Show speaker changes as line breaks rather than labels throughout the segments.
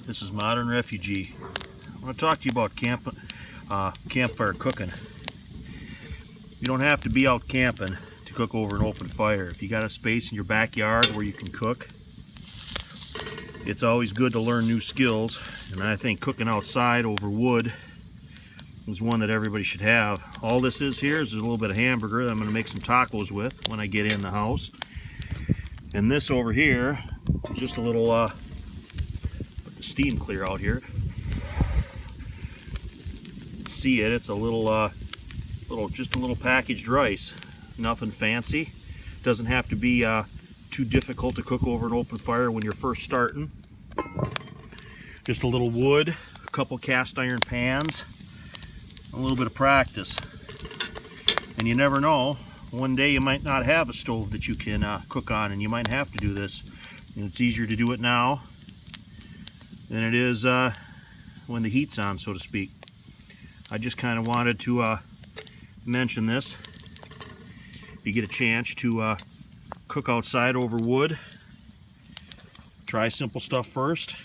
This is Modern Refugee. I want to talk to you about campfire cooking. You don't have to be out camping to cook over an open fire. If you got a space in your backyard where you can cook, it's always good to learn new skills. And I think cooking outside over wood is one that everybody should have. All this is here is a little bit of hamburger that I'm going to make some tacos with when I get in the house. And this over here, just a little, let the steam clear out here. See it? It's a just a little packaged rice. Nothing fancy. Doesn't have to be too difficult to cook over an open fire when you're first starting. Just a little wood, a couple cast iron pans, a little bit of practice. And you never know, one day you might not have a stove that you can cook on, and you might have to do this. And it's easier to do it now than it is when the heat's on, so to speak. I just kind of wanted to mention this. If you get a chance to cook outside over wood, try simple stuff first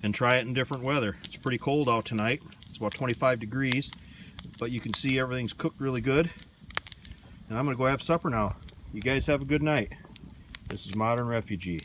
and try it in different weather. It's pretty cold out tonight. It's about 25 degrees, but you can see everything's cooked really good. And I'm gonna go have supper now. You guys have a good night. This is Modern Refugee.